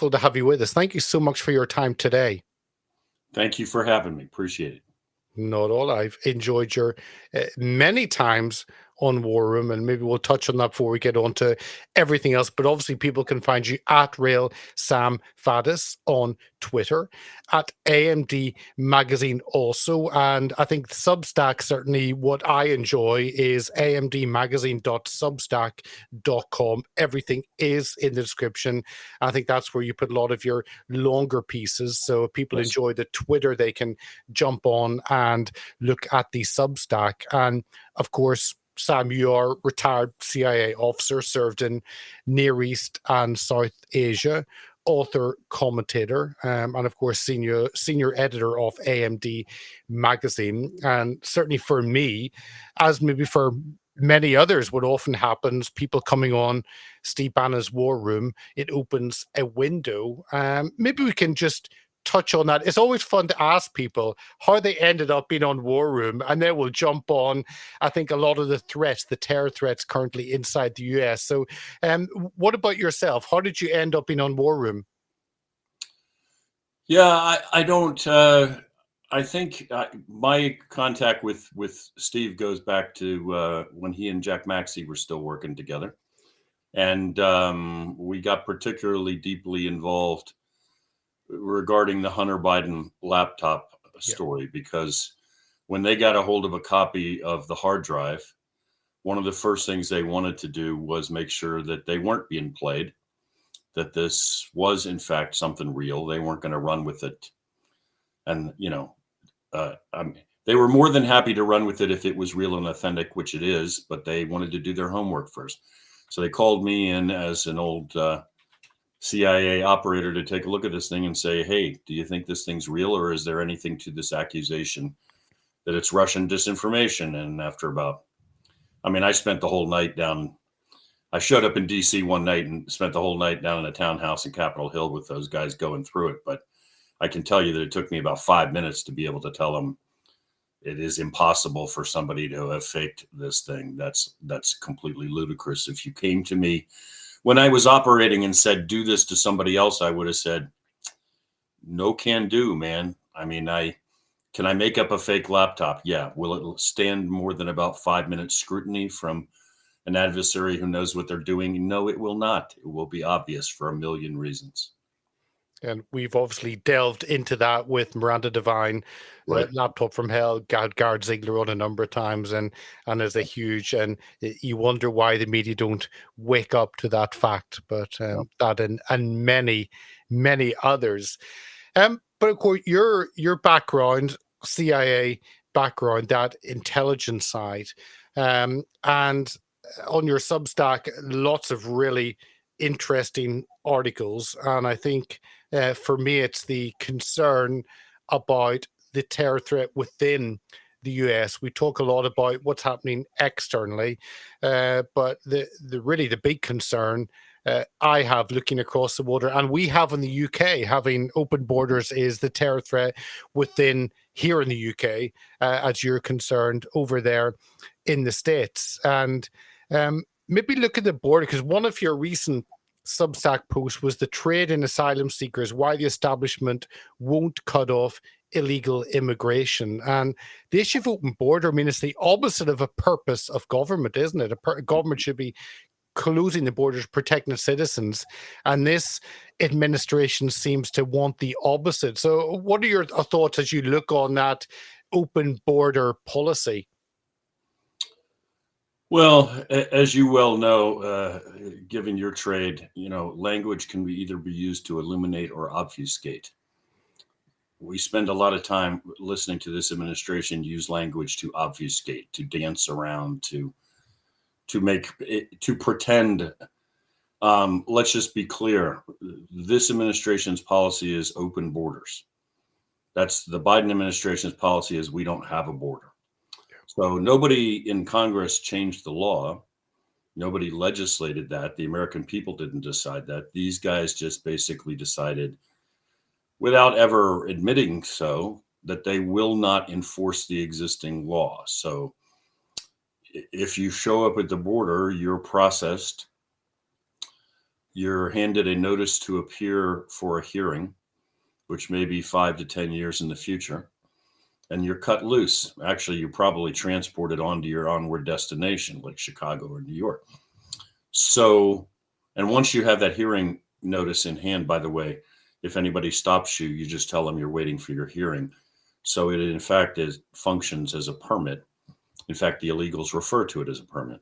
wonderful to have you with us. Thank you so much for your time today. Thank you for having me. Appreciate it. Not at all. I've enjoyed your many times on War Room, and maybe we'll touch on that before we get on to everything else. But obviously, people can find you at Rail Sam Faddis on Twitter, at AMD Magazine also. And I think Substack, certainly what I enjoy is amdmagazine.substack.com. Everything is in the description. I think that's where you put a lot of your longer pieces. So if people enjoy the Twitter, they can jump on and look at the Substack. And of course, Sam, you are retired CIA officer, served in Near East and South Asia, author, commentator, and of course, senior editor of AMD Magazine. And certainly for me, as maybe for many others, what often happens, people coming on Steve Bannon's War Room, it opens a window. Maybe we can just touch on that. It's always fun to ask people how they ended up being on War Room, and then we'll jump on, I think, a lot of the threats, the terror threats currently inside the US. So what about yourself? How did you end up being on War Room? Yeah, I don't, I think my contact with Steve goes back to when he and Jack Maxey were still working together. And we got particularly deeply involved regarding the Hunter Biden laptop story, because when they got a hold of a copy of the hard drive, one of the first things they wanted to do was make sure that they weren't being played, that this was in fact something real. They weren't going to run with it. And, you know, they were more than happy to run with it if it was real and authentic, which it is, but they wanted to do their homework first. So they called me in as an old CIA operator to take a look at this thing and say, hey, do you think this thing's real, or is there anything to this accusation that it's Russian disinformation? And after about, I spent the whole night down. I showed up in DC one night and spent the whole night down in a townhouse in Capitol Hill with those guys going through it. But I can tell you that it took me about 5 minutes to be able to tell them it is impossible for somebody to have faked this thing. That's completely ludicrous. If you came to me when I was operating and said, do this to somebody else, I would have said, no can do, man. Can I make up a fake laptop? Yeah. Will it stand more than about 5 minutes scrutiny from an adversary who knows what they're doing? No, it will not. It will be obvious for a million reasons. And we've obviously delved into that with Miranda Devine, Laptop from Hell, Gard Ziegler on a number of times, and there's a huge, and you wonder why the media don't wake up to that fact, but that and many, many others. But of course, your background, CIA background, that intelligence side, and on your Substack, lots of really interesting articles, and I think for me it's the concern about the terror threat within the US. We talk a lot about what's happening externally, but the big concern I have looking across the water, and we have in the UK, having open borders, is the terror threat within here in the UK, as you're concerned over there in the States. And maybe look at the border, because one of your recent Substack posts was the trade in asylum seekers, why the establishment won't cut off illegal immigration. And the issue of open border, it's the opposite of a purpose of government, isn't it? A government should be closing the borders, protecting its citizens. And this administration seems to want the opposite. So what are your thoughts as you look on that open border policy? Well, as you well know, given your trade, language can either be used to illuminate or obfuscate. We spend a lot of time listening to this administration use language to obfuscate, to dance around, to pretend. Let's just be clear. This administration's policy is open borders. That's the Biden administration's policy, is we don't have a border. So nobody in Congress changed the law. Nobody legislated that. The American people didn't decide that. These guys just basically decided, without ever admitting so, that they will not enforce the existing law. So if you show up at the border, you're processed you're handed a notice to appear for a hearing, which may be 5 to 10 years in the future, and you're cut loose. Actually, you're probably transported on to your onward destination, like Chicago or New York. So, and once you have that hearing notice in hand, by the way, if anybody stops you, you just tell them you're waiting for your hearing. So it, in fact, functions as a permit. In fact, the illegals refer to it as a permit.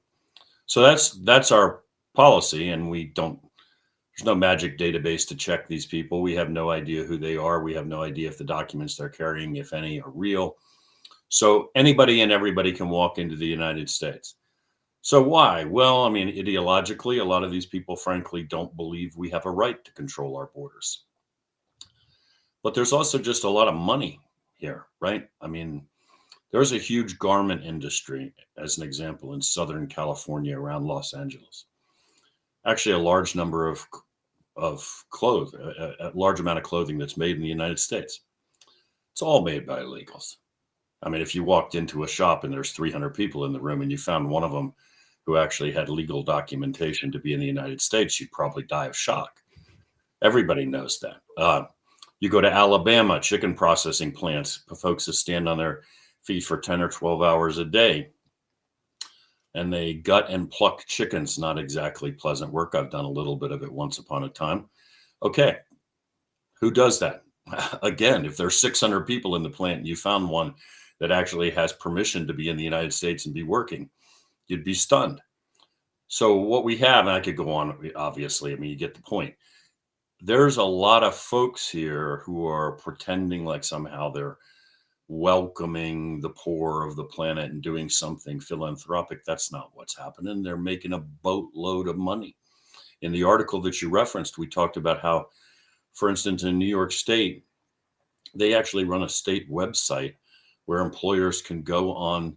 So that's our policy, and there's no magic database to check these people. We have no idea who they are. We have no idea if the documents they're carrying, if any, are real. So anybody and everybody can walk into the United States. So why? Well, I mean, ideologically, a lot of these people, frankly, don't believe we have a right to control our borders. But there's also just a lot of money here, right? I mean, there's a huge garment industry, as an example, in Southern California around Los Angeles. Actually, a large number of clothes, a large amount of clothing that's made in the United States. It's all made by illegals. I mean, if you walked into a shop and there's 300 people in the room and you found one of them who actually had legal documentation to be in the United States, you'd probably die of shock. Everybody knows that. You go to Alabama, chicken processing plants, folks that stand on their feet for 10 or 12 hours a day, and they gut and pluck chickens. Not exactly pleasant work. I've done a little bit of it once upon a time. Okay, who does that? Again, if there's 600 people in the plant and you found one that actually has permission to be in the United States and be working, you'd be stunned. So what we have, and I could go on, obviously, I mean, you get the point. There's a lot of folks here who are pretending like somehow they're welcoming the poor of the planet and doing something philanthropic. That's not what's happening. They're making a boatload of money. In the article that you referenced, we talked about how, for instance, in New York State, they actually run a state website where employers can go on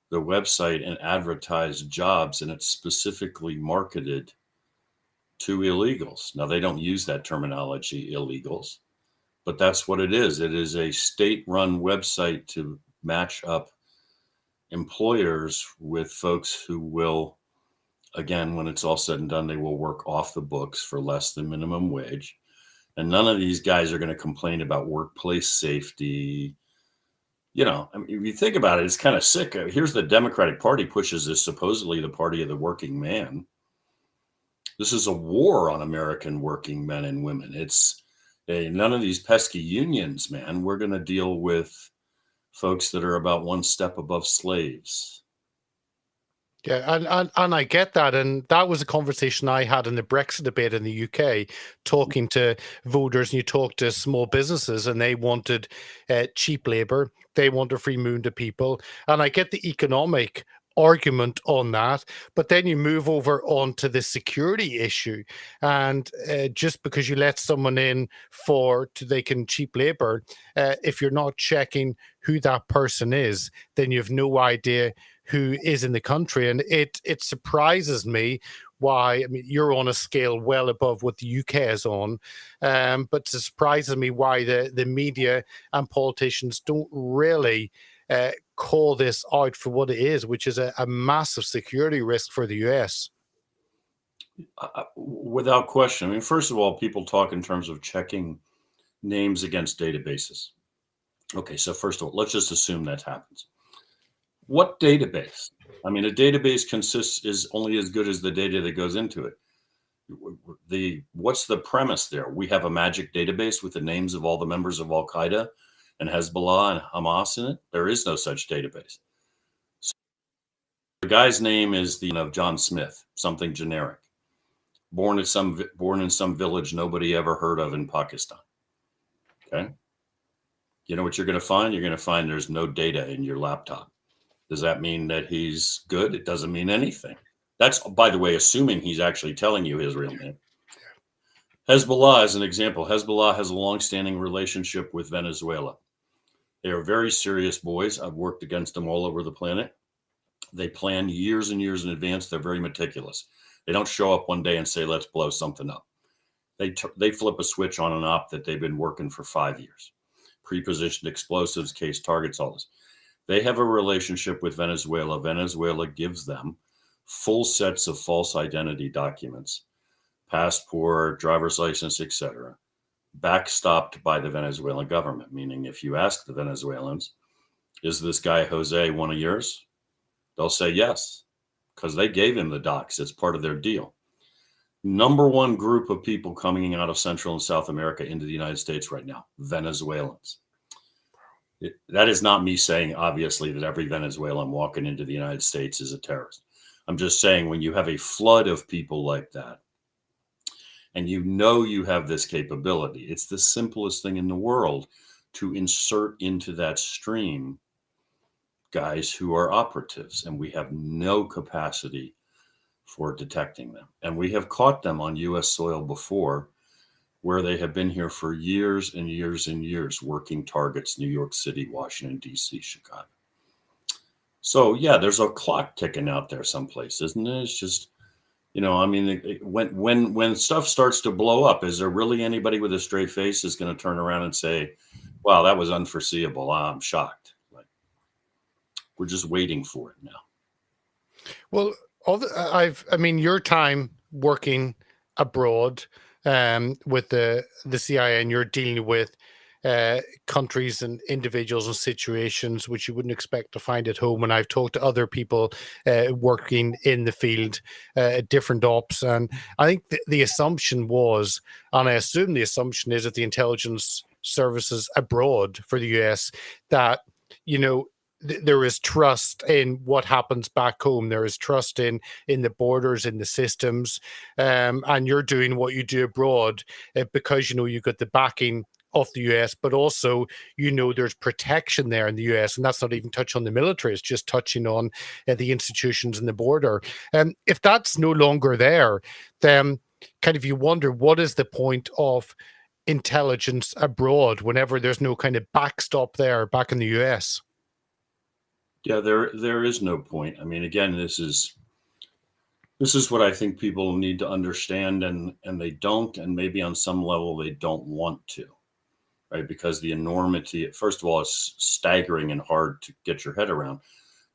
the website and advertise jobs, and it's specifically marketed to illegals. Now, they don't use that terminology, illegals, but that's what it is. It is a state-run website to match up employers with folks who will, again, when it's all said and done, they will work off the books for less than minimum wage. And none of these guys are going to complain about workplace safety. You know, I mean, if you think about it, it's kind of sick. Here's the Democratic Party pushes this supposedly the party of the working man. This is a war on American working men and women. It's none of these pesky unions, man. We're going to deal with folks that are about one step above slaves. Yeah, and I get that. And that was a conversation I had in the Brexit debate in the UK, talking to voters, and you talk to small businesses, and they wanted cheap labor. They wanted free moon to people. And I get the economic argument on that, but then you move over onto the security issue, and just because you let someone in they can cheap labor, if you're not checking who that person is, then you have no idea who is in the country. And it surprises me why, I mean, you're on a scale well above what the UK is on, but it surprises me why the media and politicians don't really call this out for what it is, which is a massive security risk for the US. Without question. I mean, first of all, people talk in terms of checking names against databases. Okay, so first of all, let's just assume that happens. What database? I mean, a database is only as good as the data that goes into it. What's the premise there? We have a magic database with the names of all the members of Al Qaeda and Hezbollah and Hamas in it. There is no such database. So the guy's name is John Smith, something generic, born in some village nobody ever heard of in Pakistan. Okay, you know what you're going to find? You're going to find there's no data in your laptop. Does that mean that he's good? It doesn't mean anything. That's, by the way, assuming he's actually telling you his real name. Hezbollah, as an example, Hezbollah has a long-standing relationship with Venezuela. They are very serious boys. I've worked against them all over the planet. They plan years and years in advance. They're very meticulous. They don't show up one day and say, let's blow something up. They flip a switch on an op that they've been working for 5 years. Pre-positioned explosives, case targets, all this. They have a relationship with Venezuela. Venezuela gives them full sets of false identity documents passport, driver's license, etc., backstopped by the Venezuelan government. Meaning, if you ask the Venezuelans, is this guy Jose one of yours? They'll say yes, because they gave him the docs. It's part of their deal. Number one group of people coming out of Central and South America into the United States right now, Venezuelans. That is not me saying, obviously, that every Venezuelan walking into the United States is a terrorist. I'm just saying, when you have a flood of people like that, and you know you have this capability, it's the simplest thing in the world to insert into that stream guys who are operatives, and we have no capacity for detecting them. And we have caught them on U.S. soil before, where they have been here for years and years and years, working targets, New York City, Washington, D.C., Chicago. So, yeah, there's a clock ticking out there someplace, isn't it? It's just, I mean, when stuff starts to blow up, is there really anybody with a straight face is going to turn around and say, wow, that was unforeseeable. I'm shocked. We're just waiting for it now. Well, your time working abroad with the CIA, and you're dealing with countries and individuals and situations which you wouldn't expect to find at home. And I've talked to other people working in the field, different ops, and I think the assumption was, and I assume the assumption is, that the intelligence services abroad for the US, that there is trust in what happens back home. There is trust in the borders, in the systems, and you're doing what you do abroad because you've got the backing of the US, but also there's protection there in the US, and that's not even touching on the military. It's just touching on the institutions and the border. And if that's no longer there, then kind of you wonder, what is the point of intelligence abroad whenever there's no kind of backstop there back in the US? Yeah, there is no point. I mean, again, this is what I think people need to understand, and they don't, and maybe on some level they don't want to, right? Because the enormity, first of all, it's staggering and hard to get your head around,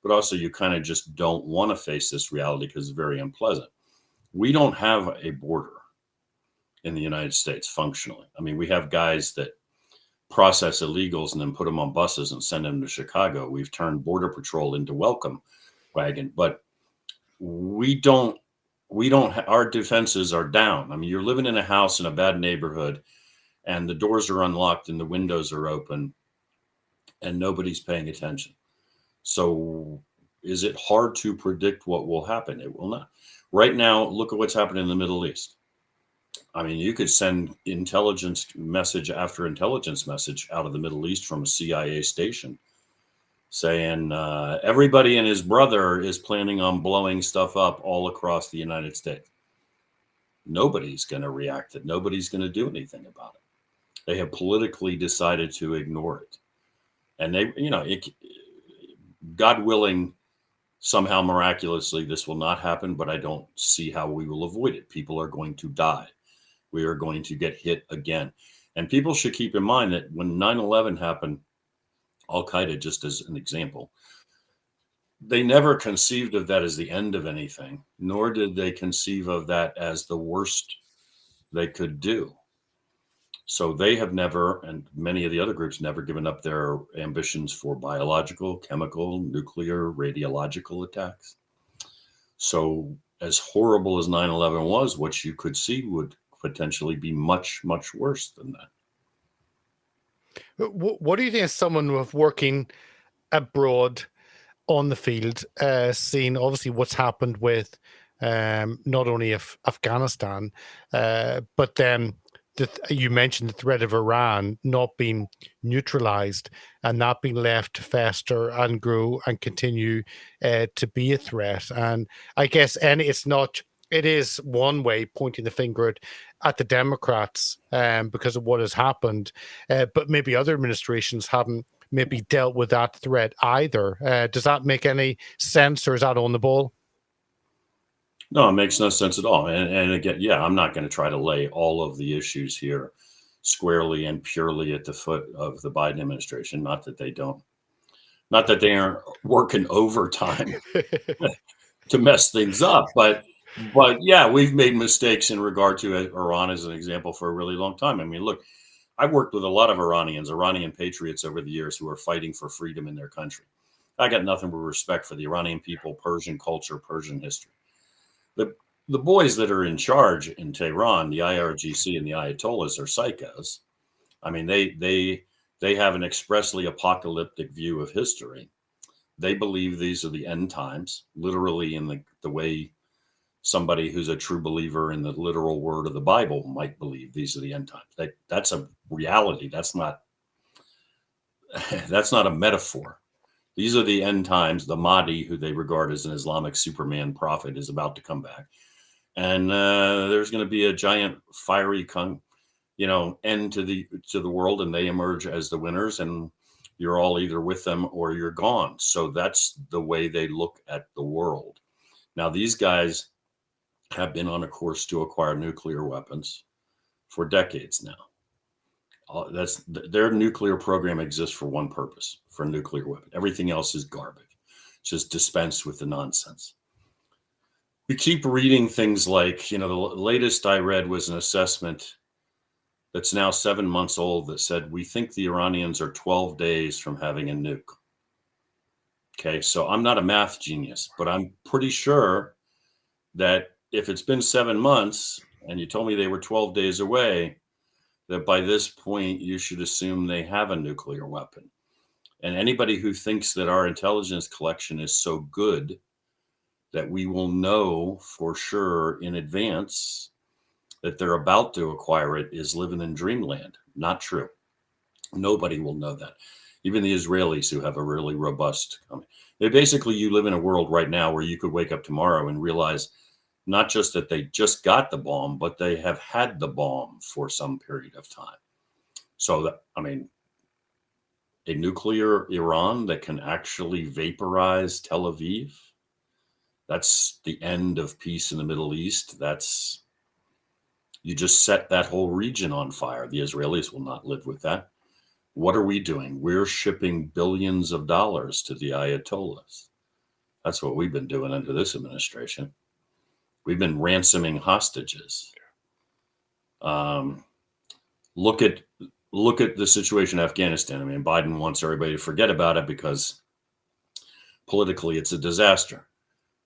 but also you kind of just don't want to face this reality because it's very unpleasant. We don't have a border in the United States functionally. I mean, we have guys that process illegals and then put them on buses and send them to Chicago. We've turned Border Patrol into welcome wagon, but we don't our defenses are down. I mean, you're living in a house in a bad neighborhood and the doors are unlocked and the windows are open and nobody's paying attention. So is it hard to predict what will happen? It will not. Right now, look at what's happening in the Middle East. I mean, you could send intelligence message after intelligence message out of the Middle East from a CIA station saying everybody and his brother is planning on blowing stuff up all across the United States. Nobody's going to react to it. Nobody's going to do anything about it. They have politically decided to ignore it. And they, God willing, somehow miraculously, this will not happen, but I don't see how we will avoid it. People are going to die. We are going to get hit again. And people should keep in mind that when 9/11 happened, Al-Qaeda, just as an example, they never conceived of that as the end of anything, nor did they conceive of that as the worst they could do. So they have never, and many of the other groups, never given up their ambitions for biological, chemical, nuclear, radiological attacks. So as horrible as 9/11 was, what you could see would potentially be much, much worse than that. What do you think, as someone with working abroad on the field, seeing obviously what's happened with not only Afghanistan, but then you mentioned the threat of Iran not being neutralized and not being left to fester and grow and continue to be a threat. And I guess it is one way pointing the finger at the Democrats because of what has happened, but maybe other administrations haven't maybe dealt with that threat either. Does that make any sense, or is that on the ball? No, it makes no sense at all. And again, yeah, I'm not going to try to lay all of the issues here squarely and purely at the foot of the Biden administration. Not that they aren't working overtime to mess things up, but But yeah, we've made mistakes in regard to Iran as an example for a really long time. I mean, look, I've worked with a lot of Iranian patriots over the years who are fighting for freedom in their country. I got nothing but respect for the Iranian people, Persian culture, Persian history. The boys that are in charge in Tehran, the IRGC and the Ayatollahs, are psychos. I mean, they have an expressly apocalyptic view of history. They believe these are the end times, literally in the way somebody who's a true believer in the literal word of the Bible might believe these are the end times. That's a reality. That's not a metaphor. These are the end times. The Mahdi, who they regard as an Islamic Superman prophet, is about to come back. And there's going to be a giant fiery end to the world, and they emerge as the winners, and you're all either with them or you're gone. So that's the way they look at the world. Now, these guys have been on a course to acquire nuclear weapons for decades now. Their nuclear program exists for one purpose, for a nuclear weapon. Everything else is garbage. Just dispense with the nonsense. We keep reading things like, the latest I read was an assessment that's now 7 months old that said, we think the Iranians are 12 days from having a nuke. Okay, so I'm not a math genius, but I'm pretty sure that if it's been 7 months and you told me they were 12 days away, that by this point you should assume they have a nuclear weapon. And anybody who thinks that our intelligence collection is so good that we will know for sure in advance that they're about to acquire it is living in dreamland. Not true. Nobody will know that. Even the Israelis, who have a really robust, you live in a world right now where you could wake up tomorrow and realize not just that they just got the bomb, but they have had the bomb for some period of time. So a nuclear Iran that can actually vaporize Tel Aviv, that's the end of peace in the Middle East. You just set that whole region on fire. The Israelis will not live with that. What are we doing? We're shipping billions of dollars to the Ayatollahs. That's what we've been doing under this administration. We've been ransoming hostages. Look at the situation in Afghanistan. I mean, Biden wants everybody to forget about it because politically it's a disaster.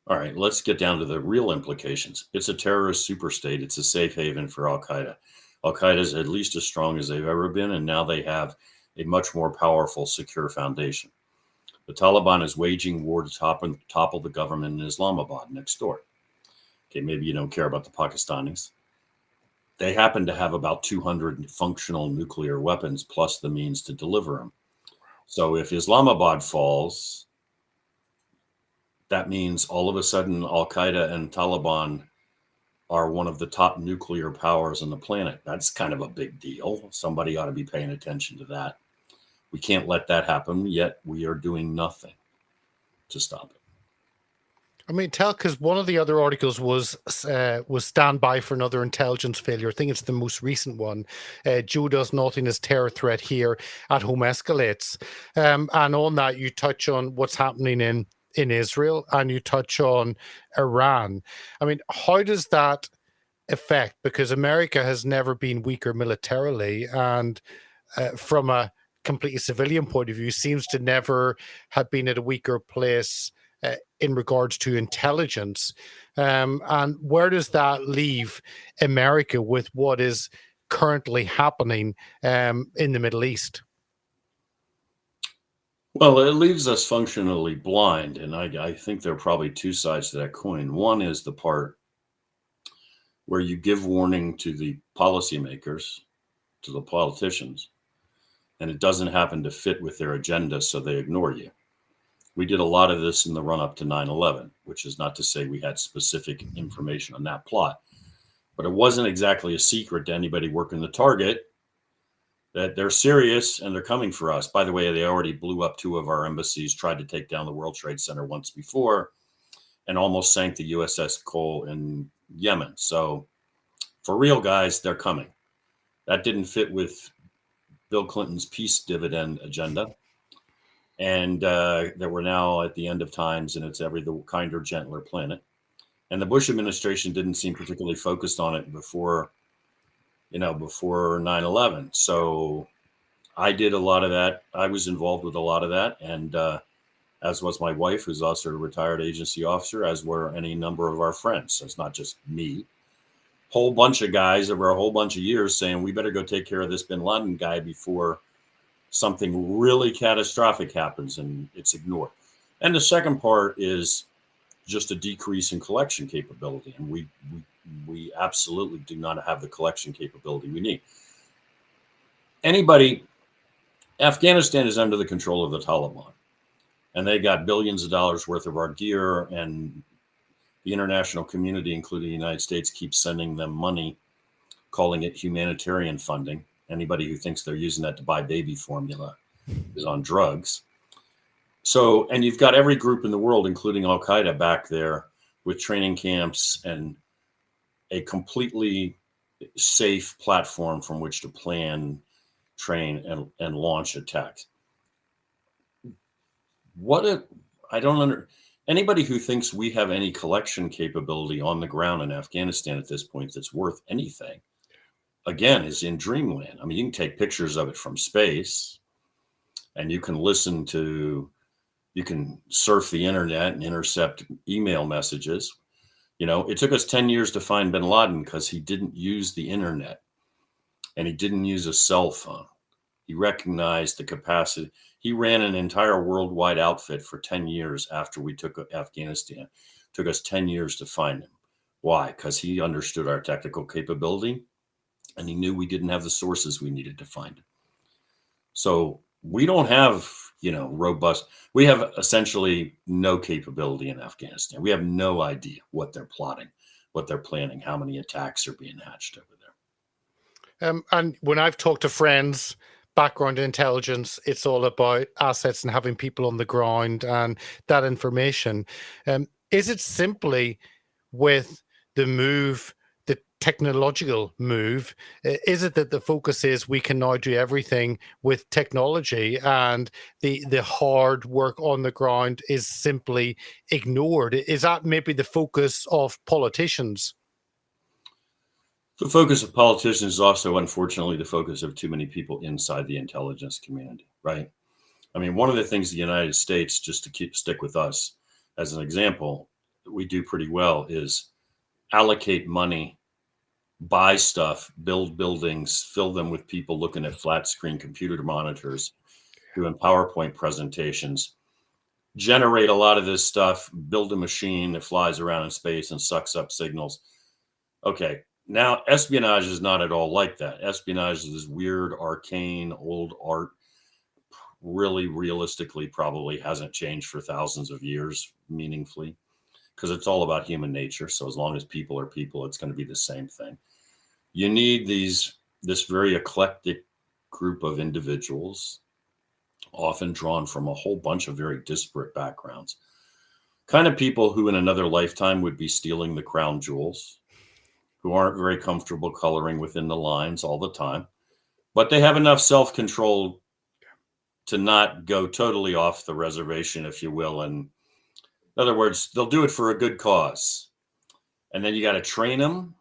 All right, let's get down to the real implications. It's a terrorist superstate. It's a safe haven for Al-Qaeda. Al-Qaeda is at least as strong as they've ever been, and now they have a much more powerful, secure foundation. The Taliban is waging war to topple the government in Islamabad next door. Okay, maybe you don't care about the Pakistanis. They happen to have about 200 functional nuclear weapons plus the means to deliver them. So if Islamabad falls, that means all of a sudden Al-Qaeda and Taliban are one of the top nuclear powers on the planet. That's kind of a big deal. Somebody ought to be paying attention to that. We can't let that happen, yet we are doing nothing to stop it. I mean, because one of the other articles was stand by for another intelligence failure. I think it's the most recent one. Joe does nothing as terror threat here at home escalates. And on that, you touch on what's happening in Israel and you touch on Iran. I mean, how does that affect? Because America has never been weaker militarily, and from a completely civilian point of view, seems to never have been at a weaker place in regards to intelligence. And where does that leave America with what is currently happening in the Middle East? Well, it leaves us functionally blind. And I think there are probably two sides to that coin. One is the part where you give warning to the policymakers, to the politicians, and it doesn't happen to fit with their agenda, so they ignore you. We did a lot of this in the run-up to 9/11, which is not to say we had specific information on that plot. But it wasn't exactly a secret to anybody working the target that they're serious and they're coming for us. By the way, they already blew up 2 of our embassies, tried to take down the World Trade Center once before, and almost sank the USS Cole in Yemen. So for real, guys, they're coming. That didn't fit with Bill Clinton's peace dividend agenda. And that we're now at the end of times and it's the kinder, gentler planet. And the Bush administration didn't seem particularly focused on it before 9/11. So I did a lot of that. I was involved with a lot of that. And as was my wife, who's also a retired agency officer, as were any number of our friends. So it's not just me. Whole bunch of guys over a whole bunch of years saying, we better go take care of this bin Laden guy before something really catastrophic happens, and it's ignored. And the second part is just a decrease in collection capability. And we absolutely do not have the collection capability we need. Afghanistan is under the control of the Taliban, and they got billions of dollars worth of our gear, and the international community, including the United States, keeps sending them money, calling it humanitarian funding. Anybody who thinks they're using that to buy baby formula is on drugs. So, and you've got every group in the world, including Al Qaeda, back there with training camps and a completely safe platform from which to plan, train, and launch attacks. Anybody who thinks we have any collection capability on the ground in Afghanistan at this point that's worth anything, again, is in dreamland. I mean, you can take pictures of it from space, and you can you can surf the internet and intercept email messages. It took us 10 years to find bin Laden because he didn't use the internet, and he didn't use a cell phone. He recognized the capacity. He ran an entire worldwide outfit for 10 years after we took Afghanistan. It took us 10 years to find him. Why? Because he understood our technical capability, and he knew we didn't have the sources we needed to find him. So we don't have, we have essentially no capability in Afghanistan. We have no idea what they're plotting, what they're planning, how many attacks are being hatched over there. And when I've talked to friends, background intelligence, it's all about assets and having people on the ground and that information. Is it simply with the move, the technological move, is it that the focus is we can now do everything with technology and the hard work on the ground is simply ignored? Is that maybe the focus of politicians? The focus of politicians is also, unfortunately, the focus of too many people inside the intelligence community, right? I mean, one of the things the United States, just to stick with us as an example, we do pretty well is allocate money, buy stuff, build buildings, fill them with people looking at flat screen computer monitors, doing PowerPoint presentations, generate a lot of this stuff, build a machine that flies around in space and sucks up signals. Okay. Now, espionage is not at all like that. Espionage is this weird, arcane, old art, really realistically probably hasn't changed for thousands of years meaningfully, because it's all about human nature. So as long as people are people, it's going to be the same thing. You need this very eclectic group of individuals, often drawn from a whole bunch of very disparate backgrounds, kind of people who in another lifetime would be stealing the crown jewels, who aren't very comfortable coloring within the lines all the time, but they have enough self-control to not go totally off the reservation, if you will. And in other words, they'll do it for a good cause. And then you got to train them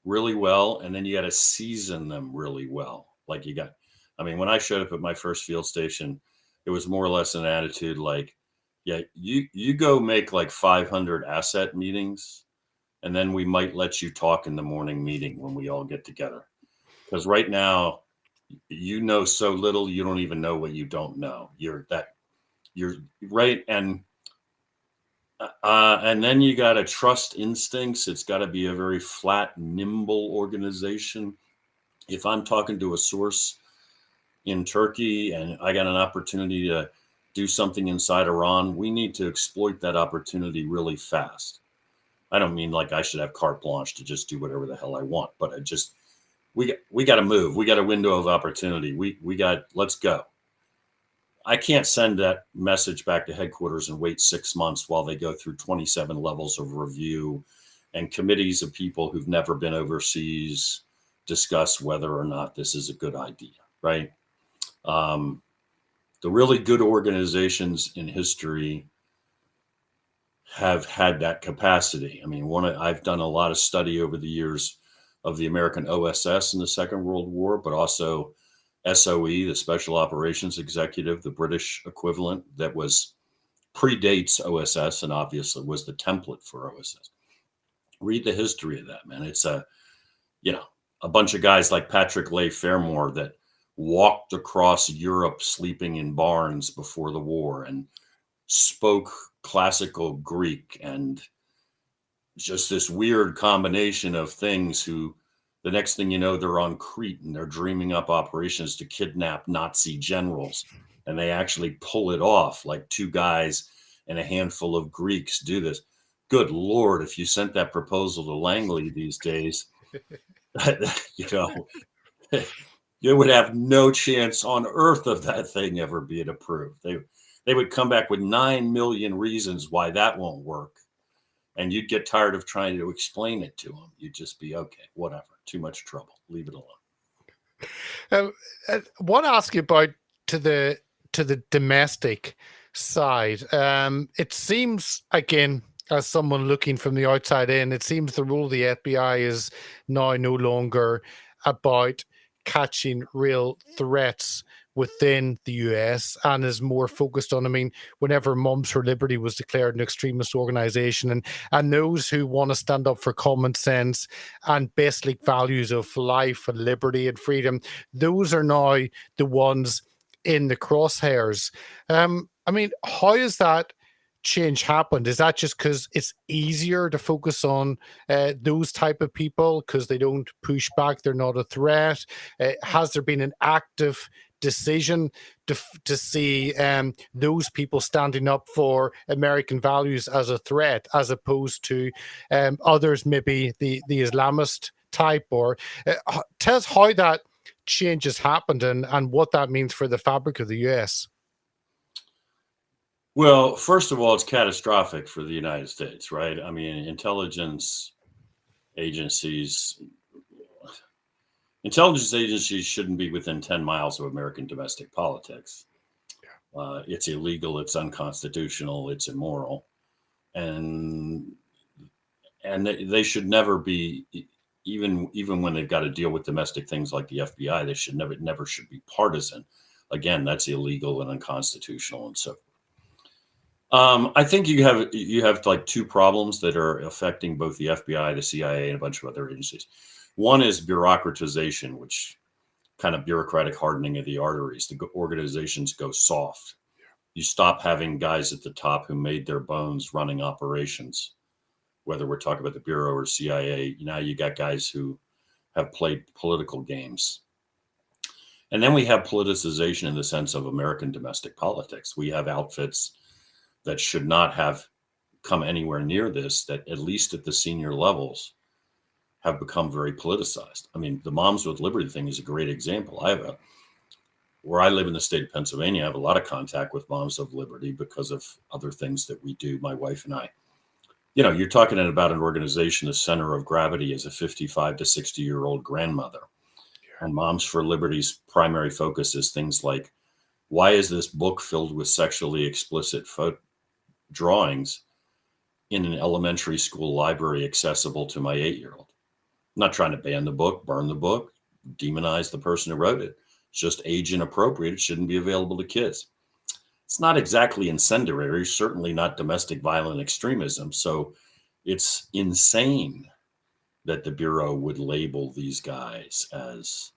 really well, and then you got to season them really well. When I showed up at my first field station, it was more or less an attitude like, yeah, you go make like 500 asset meetings, and then we might let you talk in the morning meeting when we all get together. Because right now, you know so little, you don't even know what you don't know. You're right. And then you got to trust instincts. It's got to be a very flat, nimble organization. If I'm talking to a source in Turkey and I got an opportunity to do something inside Iran, we need to exploit that opportunity really fast. I don't mean like I should have carte blanche to just do whatever the hell I want, but we got to move. We got a window of opportunity. Let's go. I can't send that message back to headquarters and wait 6 months while they go through 27 levels of review and committees of people who've never been overseas discuss whether or not this is a good idea, right? The really good organizations in history have had that capacity. I mean, I've done a lot of study over the years of the American OSS in the Second World War, but also SOE, the Special Operations Executive, the British equivalent that predates OSS and obviously was the template for OSS. Read the history of that, man. It's a bunch of guys like Patrick Leigh Fermor that walked across Europe sleeping in barns before the war and spoke classical Greek, and just this weird combination of things who the next thing you know, they're on Crete and they're dreaming up operations to kidnap Nazi generals. And they actually pull it off, like two guys and a handful of Greeks do this. Good Lord, if you sent that proposal to Langley these days, you would have no chance on earth of that thing ever being approved. They would come back with 9 million reasons why that won't work. And you'd get tired of trying to explain it to them. You'd just be, okay, whatever, too much trouble. Leave it alone. I want to ask you about to the domestic side. It seems, again, as someone looking from the outside in, it seems the role of the FBI is now no longer about catching real threats within the US and is more focused on, I mean, whenever Moms for Liberty was declared an extremist organization, and those who want to stand up for common sense and basic values of life and liberty and freedom, those are now the ones in the crosshairs. I mean, how has that change happened? Is that just because it's easier to focus on those type of people because they don't push back, they're not a threat? Has there been an active decision to see those people standing up for American values as a threat, as opposed to others, maybe the Islamist type? Or tell us how that change has happened and what that means for the fabric of the US. Well, first of all, it's catastrophic for the United States, right? I mean, intelligence agencies shouldn't be within 10 miles of American domestic politics. It's illegal, it's unconstitutional, it's immoral. And they should never be, even when they've got to deal with domestic things like the FBI, they should never should be partisan. Again, that's illegal and unconstitutional and so forth. I think you have like two problems that are affecting both the FBI, the CIA, and a bunch of other agencies. One is bureaucratization, which kind of bureaucratic hardening of the arteries. The organizations go soft. You stop having guys at the top who made their bones running operations, whether we're talking about the Bureau or CIA. Now you got guys who have played political games. And then we have politicization in the sense of American domestic politics. We have outfits that should not have come anywhere near this, that at least at the senior levels have become very politicized. I mean, the Moms with Liberty thing is a great example. Where I live in the state of Pennsylvania, I have a lot of contact with Moms of Liberty because of other things that we do, my wife and I. You're talking about an organization, the center of gravity is a 55 to 60-year-old grandmother. Yeah. And Moms for Liberty's primary focus is things like, why is this book filled with sexually explicit drawings in an elementary school library accessible to my 8-year-old? I'm not trying to ban the book, burn the book, demonize the person who wrote it. It's just age inappropriate. It shouldn't be available to kids. It's not exactly incendiary, certainly not domestic violent extremism. So it's insane that the Bureau would label these guys as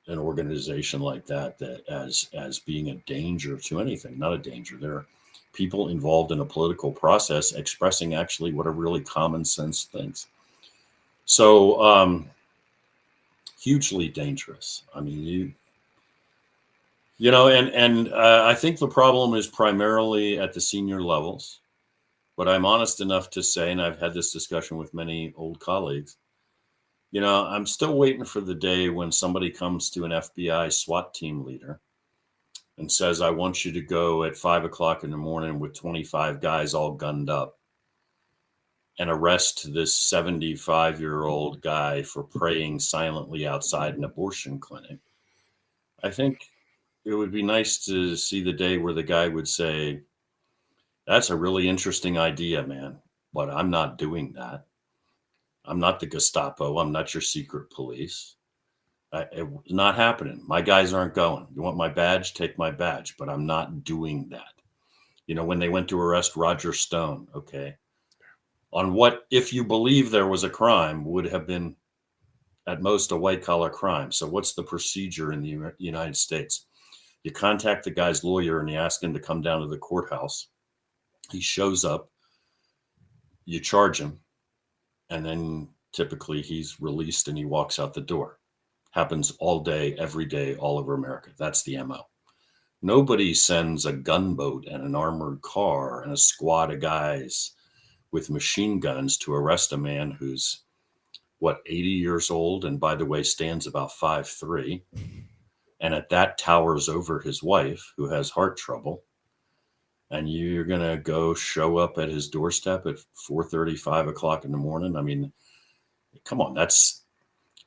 an organization like that as being a danger to anything. Not a danger. They're people involved in a political process expressing actually what are really common sense things. So hugely dangerous. I mean, I think the problem is primarily at the senior levels, but I'm honest enough to say, and I've had this discussion with many old colleagues, I'm still waiting for the day when somebody comes to an FBI SWAT team leader and says, I want you to go at 5 o'clock in the morning with 25 guys all gunned up and arrest this 75-year-old guy for praying silently outside an abortion clinic. I think it would be nice to see the day where the guy would say, That's a really interesting idea, man. But I'm not doing that. I'm not the Gestapo. I'm not your secret police. It's not happening. My guys aren't going. You want my badge? Take my badge. But I'm not doing that. You know, when they went to arrest Roger Stone, okay, on what, if you believe there was a crime, would have been at most a white collar crime. So what's the procedure in the United States? You contact the guy's lawyer and you ask him to come down to the courthouse. He shows up, you charge him, and then typically he's released and he walks out the door. Happens all day, every day, all over America. That's the MO. Nobody sends a gunboat and an armored car and a squad of guys with machine guns to arrest a man who's, what, 80 years old, and by the way, stands about 5'3", and at that towers over his wife, who has heart trouble, and you're going to go show up at his doorstep at 4:30, 5 o'clock in the morning? I mean, come on,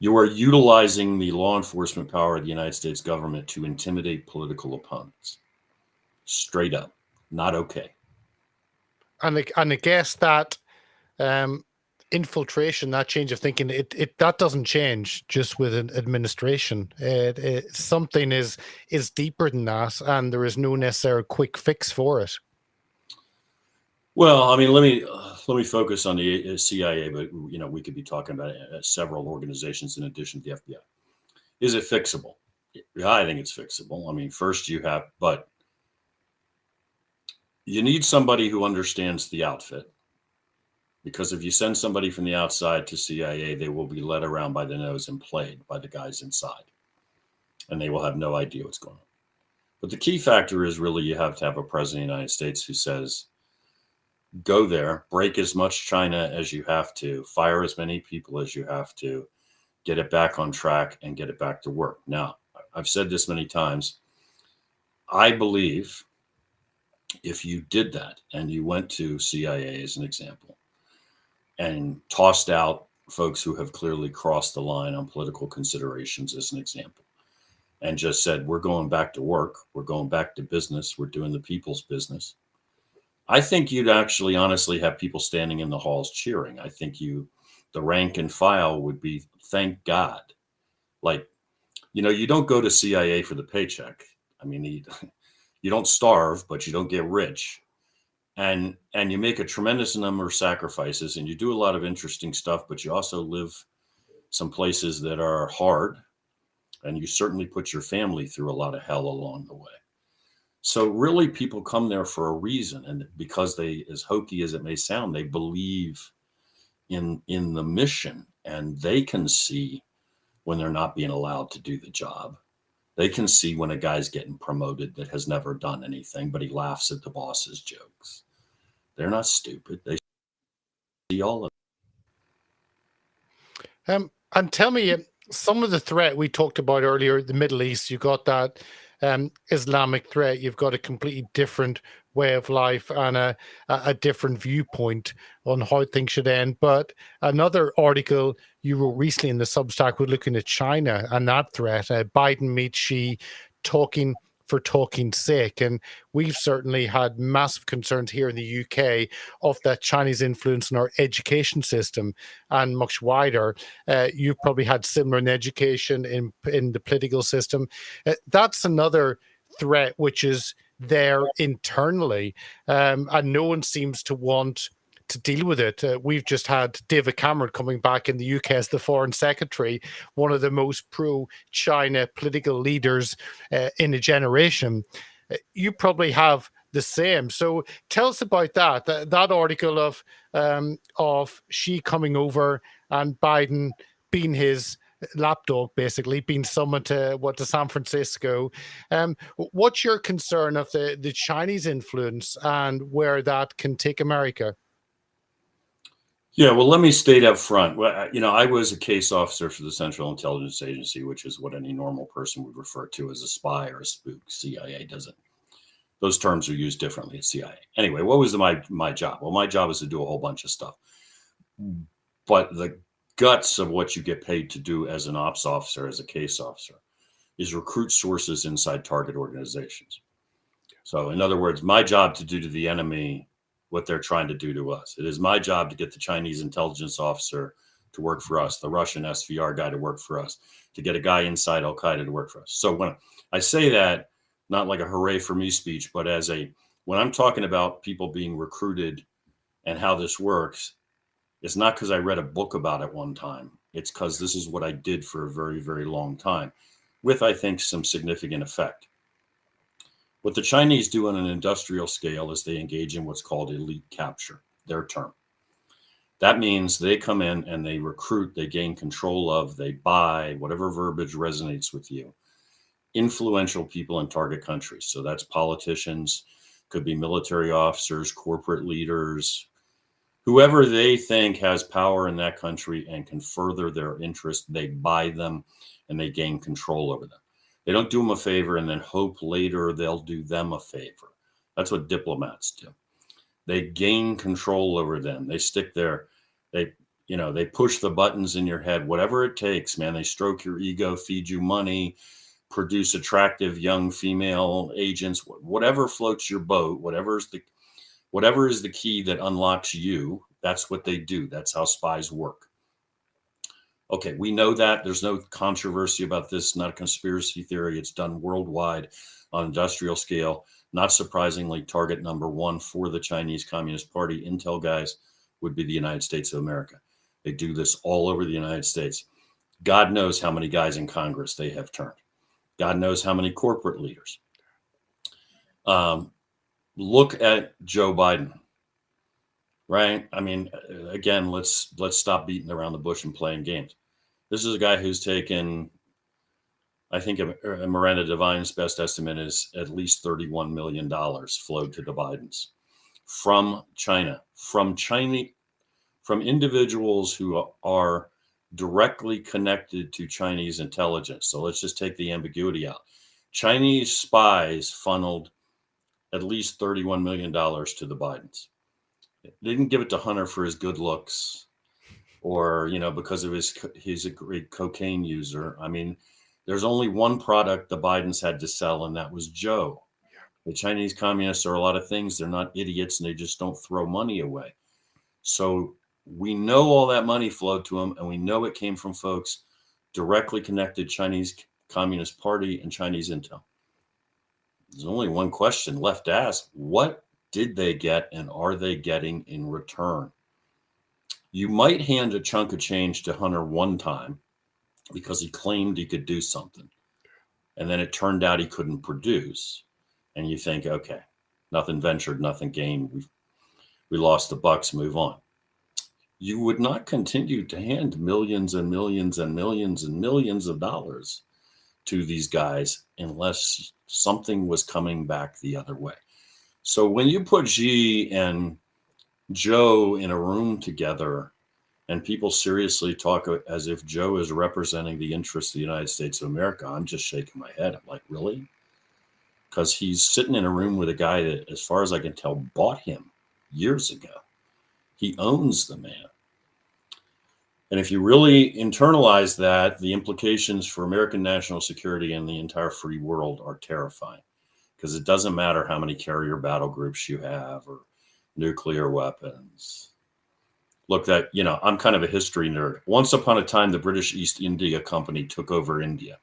you are utilizing the law enforcement power of the United States government to intimidate political opponents. Straight up. Not okay. And I guess that infiltration, that change of thinking, that doesn't change just with an administration. Something is deeper than that, and there is no necessary quick fix for it. Well, I mean, let me focus on the CIA, but you know, we could be talking about several organizations in addition to the FBI. Is it fixable? Yeah, I think it's fixable. I mean, first but you need somebody who understands the outfit, because if you send somebody from the outside to CIA, they will be led around by the nose and played by the guys inside, and they will have no idea what's going on. But the key factor is really you have to have a president of the United States who says, go there, break as much China as you have to, fire as many people as you have to, get it back on track and get it back to work. Now, I've said this many times. I believe if you did that and you went to CIA as an example and tossed out folks who have clearly crossed the line on political considerations as an example, and just said, we're going back to work, we're going back to business, we're doing the people's business, I think you'd actually honestly have people standing in the halls cheering. I think the rank and file would be, thank God. Like, you know, you don't go to CIA for the paycheck. I mean, you don't starve, but you don't get rich. And you make a tremendous number of sacrifices, and you do a lot of interesting stuff, but you also live some places that are hard, and you certainly put your family through a lot of hell along the way. So really, people come there for a reason, and because they, as hokey as it may sound, they believe in the mission, and they can see when they're not being allowed to do the job. They can see when a guy's getting promoted that has never done anything, but he laughs at the boss's jokes. They're not stupid. They see all of it. And tell me, some of the threat we talked about earlier, the Middle East, you got that Islamic threat, you've got a completely different way of life and a different viewpoint on how things should end. But another article you wrote recently in the Substack was looking at China and that threat. Biden meets Xi, talking for talking's sake. And we've certainly had massive concerns here in the UK of that Chinese influence in our education system and much wider. You've probably had similar in education, in the political system. That's another threat which is there internally, and no one seems to want to deal with it. We've just had David Cameron coming back in the UK as the Foreign Secretary, one of the most pro-China political leaders in a generation. You probably have the same. So tell us about that article of Xi coming over and Biden being his lapdog, basically being summoned to San Francisco. What's your concern of the Chinese influence and where that can take America? Yeah, well, let me state up front. Well, you know, I was a case officer for the Central Intelligence Agency, which is what any normal person would refer to as a spy or a spook. CIA doesn't. Those terms are used differently at CIA. Anyway, what was my job? Well, my job is to do a whole bunch of stuff. But the guts of what you get paid to do as an ops officer, as a case officer, is recruit sources inside target organizations. So in other words, my job to do to the enemy what they're trying to do to us. It is my job to get the Chinese intelligence officer to work for us, the Russian SVR guy to work for us, to get a guy inside Al-Qaeda to work for us. So when I say that, not like a hooray for me speech, but when I'm talking about people being recruited and how this works, it's not because I read a book about it one time. It's because this is what I did for a very, very long time with, I think, some significant effect. What the Chinese do on an industrial scale is they engage in what's called elite capture, their term. That means they come in and they recruit, they gain control of, they buy, whatever verbiage resonates with you, influential people in target countries. So that's politicians, could be military officers, corporate leaders, whoever they think has power in that country and can further their interest. They buy them and they gain control over them. They don't do them a favor and then hope later they'll do them a favor. That's what diplomats do. They gain control over them. They stick there. They push the buttons in your head, whatever it takes, man. They stroke your ego, feed you money, produce attractive young female agents, whatever floats your boat, whatever is the key that unlocks you. That's what they do. That's how spies work. Okay, we know that. There's no controversy about this, not a conspiracy theory. It's done worldwide on industrial scale. Not surprisingly, target number one for the Chinese Communist Party intel guys would be the United States of America. They do this all over the United States. God knows how many guys in Congress they have turned. God knows how many corporate leaders. Look at Joe Biden, right? I mean, again, let's stop beating around the bush and playing games. This is a guy who's taken, I think Miranda Devine's best estimate is at least $31 million flowed to the Bidens from China, from individuals who are directly connected to Chinese intelligence. So let's just take the ambiguity out. Chinese spies funneled at least $31 million to the Bidens. They didn't give it to Hunter for his good looks or, because of he's a great cocaine user. I mean, there's only one product the Bidens had to sell, and that was Joe. The Chinese communists are a lot of things. They're not idiots, and they just don't throw money away. So we know all that money flowed to them, and we know it came from folks directly connected Chinese Communist Party and Chinese intel. There's only one question left to ask. What did they get, and are they getting in return? You might hand a chunk of change to Hunter one time because he claimed he could do something, and then it turned out he couldn't produce. And you think, okay, nothing ventured, nothing gained. We lost the bucks, move on. You would not continue to hand millions and millions and millions and millions of dollars to these guys unless something was coming back the other way. So when you put Xi and Joe in a room together and people seriously talk as if Joe is representing the interests of the United States of America, I'm just shaking my head. I'm like, really? Because he's sitting in a room with a guy that, as far as I can tell, bought him years ago. He owns the man. And if you really internalize that, the implications for American national security and the entire free world are terrifying, because it doesn't matter how many carrier battle groups you have or nuclear weapons. Look, I'm kind of a history nerd. Once upon a time, the British East India Company took over India.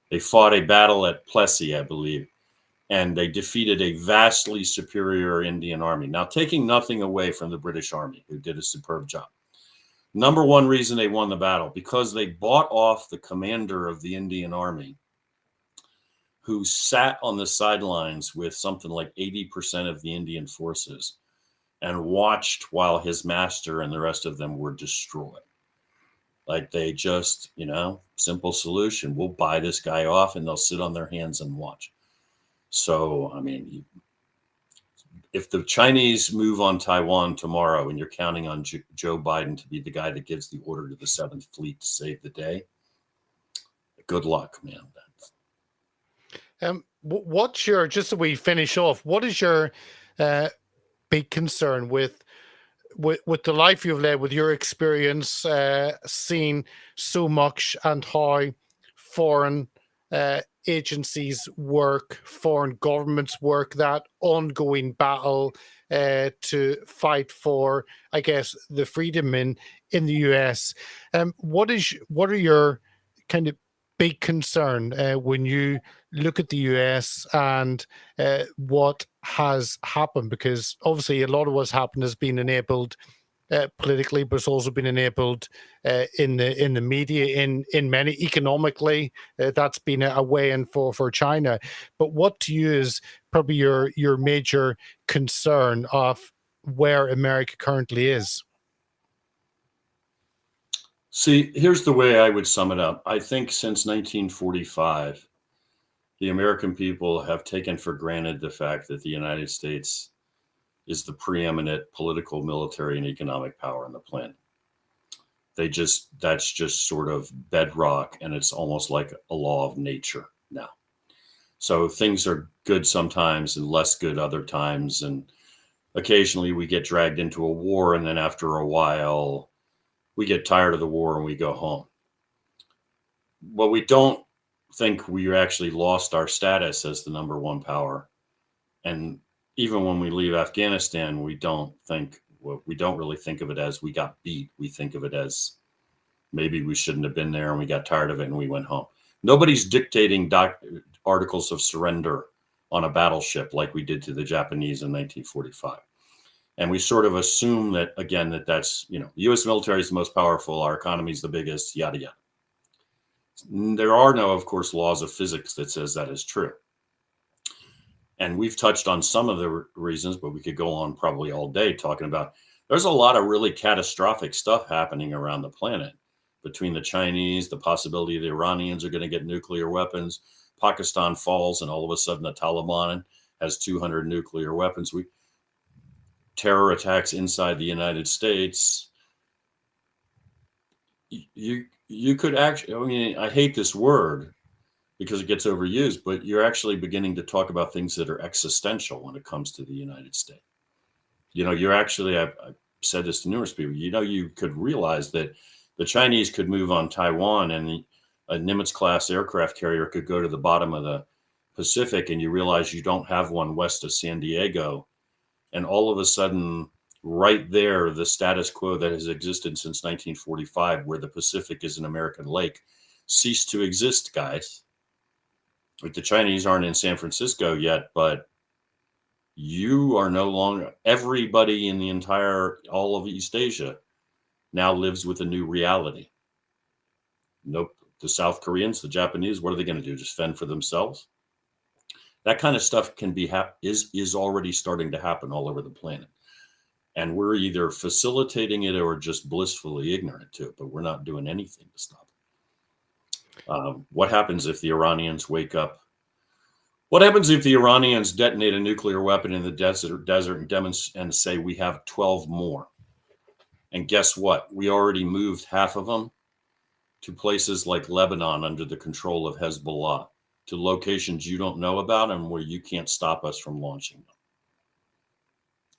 They fought a battle at Plessy, I believe, and they defeated a vastly superior Indian army. Now, taking nothing away from the British Army, who did a superb job. Number one reason they won the battle, because they bought off the commander of the Indian Army, who sat on the sidelines with something like 80% of the Indian forces and watched while his master and the rest of them were destroyed. Like they just, simple solution. We'll buy this guy off and they'll sit on their hands and watch. So, I mean, if the Chinese move on Taiwan tomorrow and you're counting on Joe Biden to be the guy that gives the order to the 7th Fleet to save the day, good luck, man. What's your, just so we finish off, what is your big concern with the life you've led, with your experience, seeing so much and how foreign agencies work, foreign governments work, that ongoing battle to fight for, I guess, the freedom in the US. What are your kind of big concern when you look at the US and what has happened? Because obviously a lot of what's happened has been enabled politically, but it's also been enabled in the media, in many economically. That's been a way in for China. But what to you is probably your major concern of where America currently is? See, here's the way I would sum it up. I think since 1945, the American people have taken for granted the fact that the United States is the preeminent political, military, and economic power on the planet. That's just sort of bedrock, and it's almost like a law of nature now. So things are good sometimes and less good other times. And occasionally we get dragged into a war, and then after a while, we get tired of the war and we go home. Well, we don't think we actually lost our status as the number one power. And even when we leave Afghanistan, we don't really think of it as we got beat. We think of it as maybe we shouldn't have been there and we got tired of it and we went home. Nobody's dictating articles of surrender on a battleship like we did to the Japanese in 1945. And we sort of assume that, again, that's, the U.S. military is the most powerful, our economy is the biggest, yada, yada. There are no, of course, laws of physics that says that is true. And we've touched on some of the reasons, but we could go on probably all day talking about, there's a lot of really catastrophic stuff happening around the planet between the Chinese, the possibility the Iranians are going to get nuclear weapons, Pakistan falls, and all of a sudden the Taliban has 200 nuclear weapons. Terror attacks inside the United States. You could actually, I hate this word because it gets overused, but you're actually beginning to talk about things that are existential when it comes to the United States. You're actually, I've said this to numerous people, you could realize that the Chinese could move on Taiwan and a Nimitz-class aircraft carrier could go to the bottom of the Pacific, and you realize you don't have one west of San Diego. And all of a sudden, right there, the status quo that has existed since 1945, where the Pacific is an American lake, ceased to exist, guys. Like, the Chinese aren't in San Francisco yet, but you are no longer, everybody in all of East Asia now lives with a new reality. Nope. The South Koreans, the Japanese, what are they going to do? Just fend for themselves? That kind of stuff is already starting to happen all over the planet. And we're either facilitating it or just blissfully ignorant to it, but we're not doing anything to stop it. What happens if the Iranians wake up? What happens if the Iranians detonate a nuclear weapon in the desert and say we have 12 more? And guess what? We already moved half of them to places like Lebanon under the control of Hezbollah, to locations you don't know about and where you can't stop us from launching them.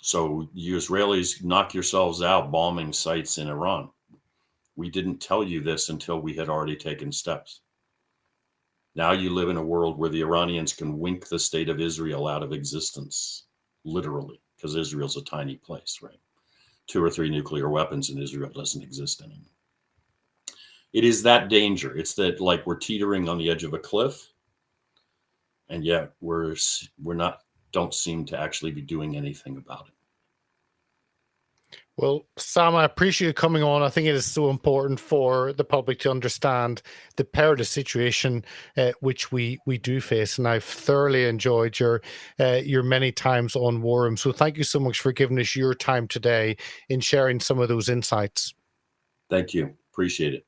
So you Israelis knock yourselves out bombing sites in Iran. We didn't tell you this until we had already taken steps. Now you live in a world where the Iranians can wink the state of Israel out of existence, literally, because Israel's a tiny place, right? 2 or 3 nuclear weapons and Israel doesn't exist anymore. It is that danger. It's that, like, we're teetering on the edge of a cliff, and yet don't seem to actually be doing anything about it. Well, Sam, I appreciate you coming on. I think it is so important for the public to understand the perilous situation which we do face. And I've thoroughly enjoyed your many times on War Room. So thank you so much for giving us your time today in sharing some of those insights. Thank you. Appreciate it.